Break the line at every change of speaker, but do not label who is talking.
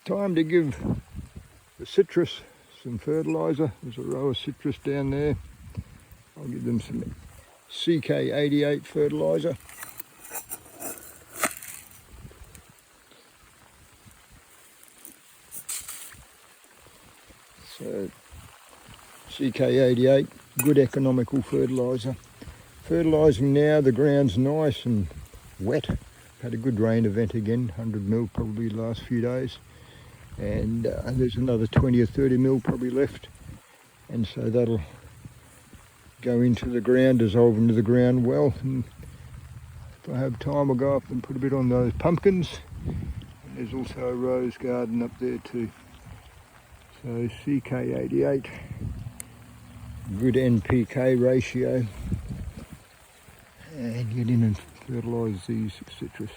Time to give the citrus some fertiliser. There's a row of citrus down there. I'll give them some CK88 fertiliser. So CK88, good economical fertiliser. Fertilising now, the ground's nice and wet. Had a good rain event again, 100 mil probably the last few days. And there's another 20 or 30 mil probably left. And so that'll go into the ground, dissolve into the ground well. And if I have time, I'll go up and put a bit on those pumpkins. And there's also a rose garden up there too. So CK88, good NPK ratio, and get in and fertilise these citrus.